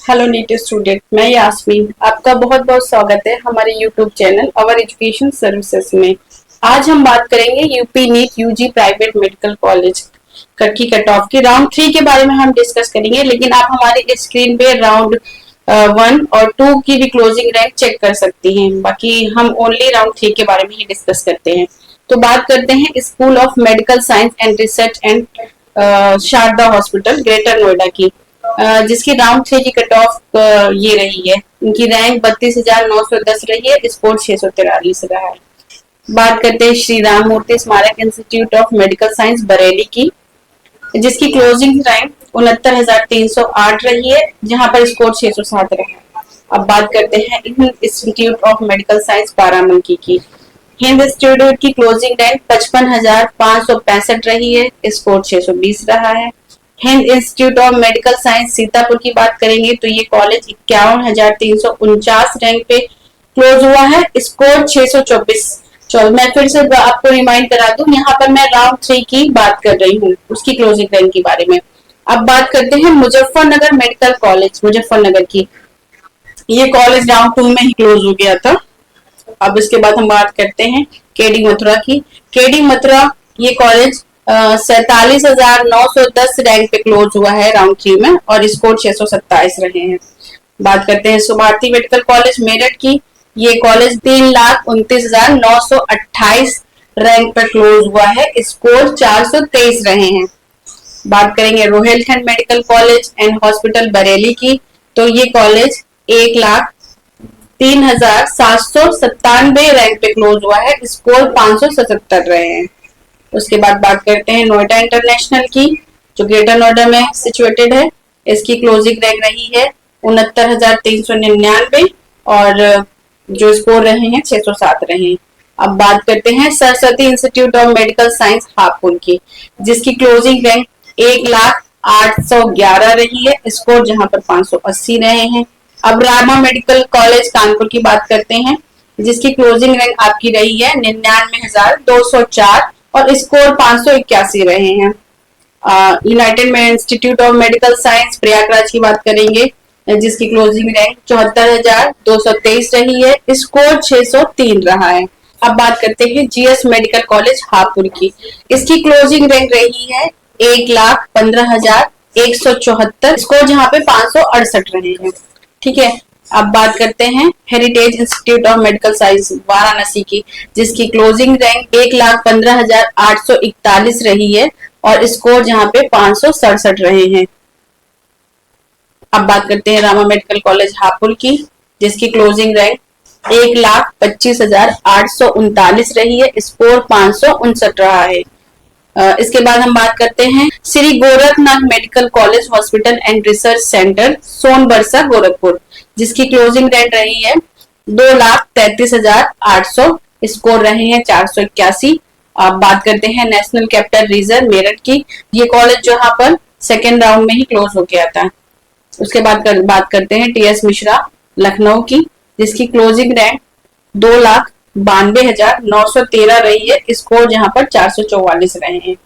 Hello NEET student, मैं यास्मीन। आपका बहुत बहुत स्वागत है हमारे YouTube channel our education services में। आज हम बात करेंगे UP NEET UG private medical college की कट ऑफ की राउंड 3 के बारे में हम डिस्कस करेंगे। लेकिन आप हमारी स्क्रीन पे राउंड 1 और 2 की भी क्लोजिंग रैंक चेक कर सकती हैं। बाकी हम ओनली राउंड 3 के बारे में ही डिस्कस करते हैं। तो बात करते हैं school of medical science and research and Sharda hospital Greater Noida की, जिसकी राउंड 3 की कट ऑफ ये रही है। इनकी रैंक 32,910 रही है, स्कोर 643 रहा है। बात करते हैं श्री राम मूर्ति स्मारक institute of medical science Bareilly की, जिसकी क्लोजिंग रैंक 69,308 रही है, जहां पर स्कोर 607 रहा है। अब बात करते हैं Hind institute of medical science Barabanki की। हिंद इंस्टीट्यूट की क्लोजिंग रैंक 55,565 रही है, स्कोर 620 रहा है। Hind institute of medical science Sitapur की बात करेंगे तो ये कॉलेज 51,349 रैंक पे क्लोज हुआ है, स्कोर 624। चलो मैं फिर से आपको रिमाइंड करा दूं, यहाँ पर मैं राउंड 3 की बात कर रही हूँ, उसकी क्लोजिंग रैंक के बारे में। अब बात करते हैं मुजफ्फरनगर मेडिकल कॉलेज मुजफ्फरनगर की। ये कॉलेज राउंड 2 में ही क्लोज हो गया था। अब इसके बाद हम बात करते हैं केडी मथुरा की। केडी मथुरा ये कॉलेज 47,910 रैंक पे क्लोज हुआ है राउंड 3 में, और स्कोर 627 रहे हैं। बात करते हैं सुभारती मेडिकल कॉलेज मेरठ की। ये कॉलेज 3,29,928 रैंक पर क्लोज हुआ है, स्कोर 423 रहे हैं। बात करेंगे Rohilkhand medical college and hospital Bareilly की, तो ये कॉलेज 1,03,797 रैंक पे क्लोज हुआ है, स्कोर 577 रहे हैं। उसके बाद बात करते हैं नोएडा इंटरनेशनल की, जो ग्रेटर नोएडा में सिचुएटेड है। इसकी क्लोजिंग रैंक रही है 69,399 और जो स्कोर रहे हैं 607 रहे हैं। अब बात करते हैं Saraswati institute of medical science Hapur की, जिसकी क्लोजिंग रैंक 1,0811 रही है, स्कोर जहां पर 580 रहे हैं। अब रामा मेडिकल कॉलेज कानपुर की बात करते हैं, जिसकी क्लोजिंग रैंक आपकी रही है 99,204 और स्कोर 581 रहे हैं। United institute of medical science Prayagraj की बात करेंगे, जिसकी क्लोजिंग रैंक 74,223 रही है, स्कोर 603 रहा है। अब बात करते हैं जीएस मेडिकल कॉलेज हापुड़ की। इसकी क्लोजिंग रैंक रही है 1,15,174, स्कोर जहां पे 568 रहे हैं। ठीक है। अब बात करते हैं heritage institute of medical science Varanasi की, जिसकी क्लोजिंग रैंक 1,15,841 रही है और स्कोर जहां पे 567 रहे हैं। अब बात करते हैं रामा मेडिकल कॉलेज हापुड़ की, जिसकी क्लोजिंग रैंक 1,25,839 रही है, स्कोर 559 रहा है। इसके बाद हम बात करते हैं Shri Gorakhnath medical college hospital and research centre Sonbarsa Gorakhpur, जिसकी क्लोजिंग रैंक रही है 2,33,800, स्कोर रहे हैं 481। अब बात करते हैं नेशनल कैपिटल रीजन मेरठ की। ये कॉलेज जहां पर सेकेंड राउंड में ही क्लोज हो गया था। उसके बाद बात करते हैं टीएस मिश्रा लखनऊ की, जिसकी क्लोजिंग रैंक 2,92,913 रही है, स्कोर जहां पर 444 रहे हैं।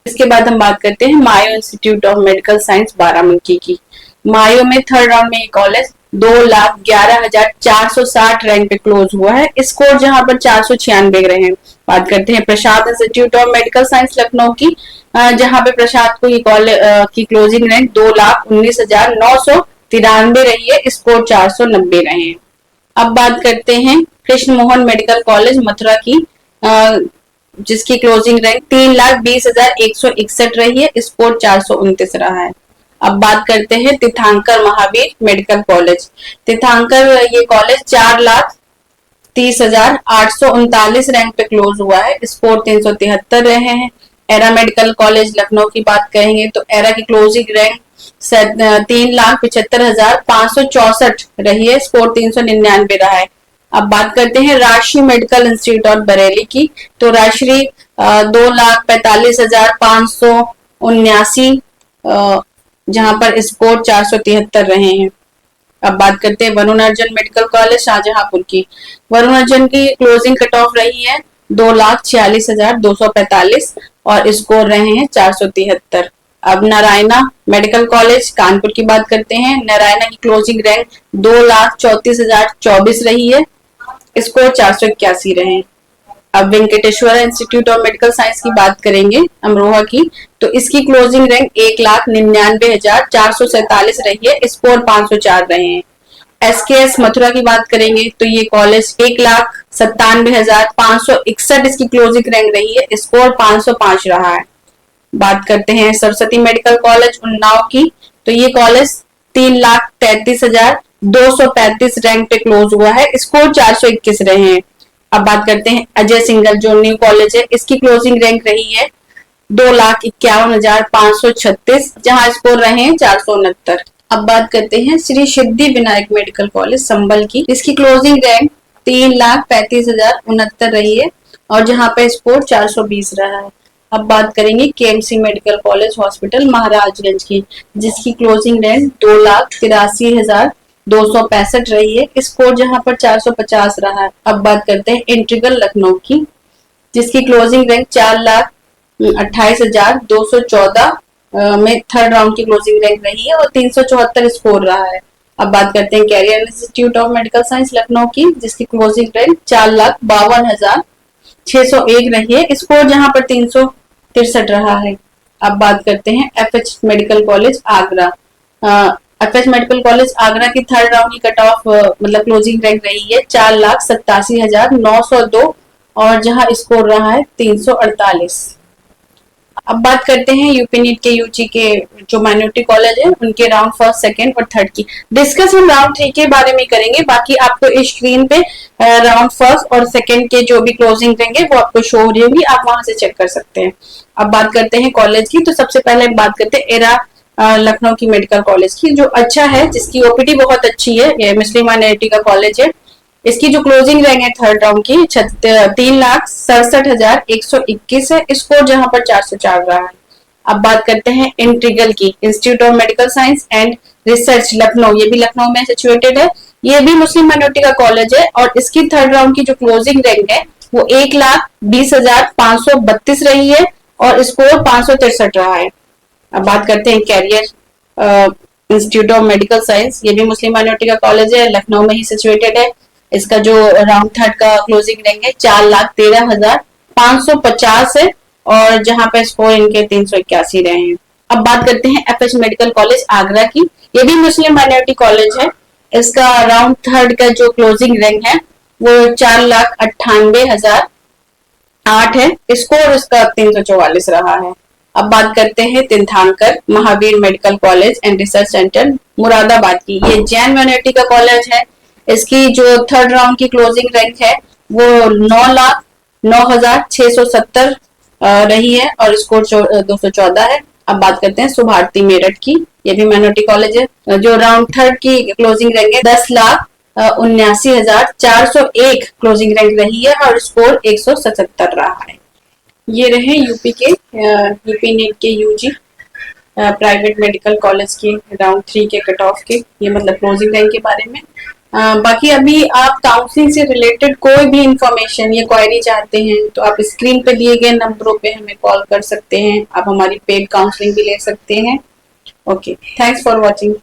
इसके बाद हम बात करते हैं Mayo institute of medical science Barabanki की। मायो में थर्ड राउंड में ये कॉलेज 2,11,460 रैंक पे क्लोज हुआ है, स्कोर जहां पर 496 रहे हैं। बात करते हैं Prasad institute of medical science Lucknow की, जहां पे प्रसाद को ये कॉलेज की क्लोजिंग रैंक 2,19,993 रही है, स्कोर 490 रहे हैं। अब बात करते हैं कृष्ण मोहन मेडिकल कॉलेज मथुरा की, जिसकी क्लोजिंग रैंक 3,20,161 रही है, स्कोर 429 रहा है। अब बात करते हैं तीर्थंकर महावीर मेडिकल कॉलेज। तीर्थंकर ये कॉलेज 4,30,839 रैंक पे क्लोज हुआ है, स्कोर 373 रहे हैं। एरा मेडिकल कॉलेज लखनऊ की बात करेंगे तो एरा की क्लोजिंग रैंक 3,75,564 रही है, स्कोर 399 रहा है। अब बात करते हैं राष्ट्रीय मेडिकल इंस्टीट्यूट ऑफ बरेली की, तो राष्ट्रीय 2,45,579 जहां पर स्कोर 473 रहे हैं। अब बात करते हैं वरुण अर्जुन मेडिकल कॉलेज शाहजहांपुर की। वरुण अर्जुन की क्लोजिंग कट ऑफ रही है 2,46,245 और स्कोर रहे हैं 473। अब नारायणा मेडिकल कॉलेज कानपुर की बात करते हैं। नारायणा की क्लोजिंग रैंक 2,34,024 रही है, स्कोर 481 रहे। अब Venkateshwara institute of medical science की बात करेंगे अमरोहा की, तो इसकी क्लोजिंग रैंक 1,99,447 रही है, स्कोर 504 रहे हैं। एसकेएस मथुरा की बात करेंगे तो ये कॉलेज 1,97,561 इसकी क्लोजिंग रैंक रही है, स्कोर 505 रहा है। बात करते हैं सरस्वती मेडिकल कॉलेज उन्नाव की, तो ये कॉलेज 3,33,235 रैंक पे क्लोज हुआ है, स्कोर 421 रहे हैं। अब बात करते हैं अजय सिंगल जो न्यू कॉलेज है, इसकी क्लोजिंग रैंक रही है 2,51,536, जहां स्कोर रहे हैं 469। अब बात करते हैं श्री सिद्धि विनायक मेडिकल कॉलेज संबल की, इसकी क्लोजिंग रैंक 3,35,069 रही है और जहां पे स्कोर 420 रहा है। अब बात करेंगे KMC medical college hospital Maharajganj की, जिसकी क्लोजिंग रैंक 2,83,265 रही है, स्कोर जहां पर 450 रहा है। अब बात करते हैं इंटीग्रल लखनऊ की, जिसकी क्लोजिंग रैंक 4,28,214 में थर्ड राउंड की क्लोजिंग रैंक रही है और 374 स्कोर रहा है। अब बात करते हैं career institute of medical science Lucknow की, जिसकी क्लोजिंग रैंक 4,52,601 रही है, स्कोर जहां पर 363 रहा है। अब बात करते हैं FH medical college Agra. FH medical college Agra की थर्ड राउंड की कट ऑफ मतलब क्लोजिंग रैंक रही है 4,87,902 और जहां स्कोर रहा है 348। अब बात करते हैं यूपी नीट के यूजी के जो माइनॉरिटी कॉलेज है उनके राउंड फर्स्ट, सेकंड और थर्ड की डिस्कस हम राउंड 3 के बारे में करेंगे। बाकी आपको इस स्क्रीन पे राउंड फर्स्ट और सेकंड के जो भी क्लोजिंग रहेंगे वो आपको शो हो रही होगी, आप वहां से चेक कर सकते हैं। अब बात करते हैं कॉलेज की, तो सबसे पहले बात करते हैं एरा लखनऊ की मेडिकल कॉलेज की, जो अच्छा है, जिसकी ओपीडी बहुत अच्छी है, ये मुस्लिम माइनॉरिटी का कॉलेज है। इसकी जो क्लोजिंग रैंक है थर्ड राउंड की 3,67,121 है, स्कोर जहां पर 404 रहा है। अब बात करते हैं इंटीग्रल की, institute of medical science and research Lucknow, ये भी लखनऊ में सिचुएटेड है, ये भी मुस्लिम माइनॉरिटी का कॉलेज है और इसकी थर्ड राउंड की जो क्लोजिंग रैंक है वो 1,20,532 रही है और स्कोर 563 रहा है। अब बात करते हैं career institute of medical science, ये भी मुस्लिम माइनॉरिटी का कॉलेज है, लखनऊ में ही सिचुएटेड है। इसका जो राउंड थर्ड का क्लोजिंग रैंक है 4,13,550 है और जहां पे स्कोर इनके 381 रहे हैं। अब बात करते हैं एफएच मेडिकल कॉलेज आगरा की, ये भी मुस्लिम माइनॉरिटी कॉलेज है। इसका राउंड थर्ड का जो क्लोजिंग रैंक है वो 4,98,008 है, स्कोर इसका 344 रहा है। अब बात करते हैं Teerthanker Mahaveer medical college and research centre Moradabad की, ये जैन माइनॉरिटी का कॉलेज है। इसकी जो थर्ड राउंड की क्लोजिंग रैंक है वो 9,09,670 रही है और स्कोर 214 है। अब बात करते हैं सुभारती मेरठ की, ये भी माइनॉरिटी कॉलेज है, जो राउंड थर्ड की क्लोजिंग रैंक है 10,79,401 क्लोजिंग रैंक रही है और स्कोर 177 रहा है। ये रहे यूपी नीट के यूजी प्राइवेट मेडिकल कॉलेज के राउंड 3 के कट ऑफ के, ये मतलब क्लोजिंग रैंक के बारे में। बाकी अभी आप काउंसलिंग से रिलेटेड कोई भी इंफॉर्मेशन या क्वेरी चाहते हैं तो आप स्क्रीन पे दिए गए नंबरों पे हमें कॉल कर सकते हैं, आप हमारी पेड काउंसलिंग भी ले सकते हैं। Okay, thanks for watching.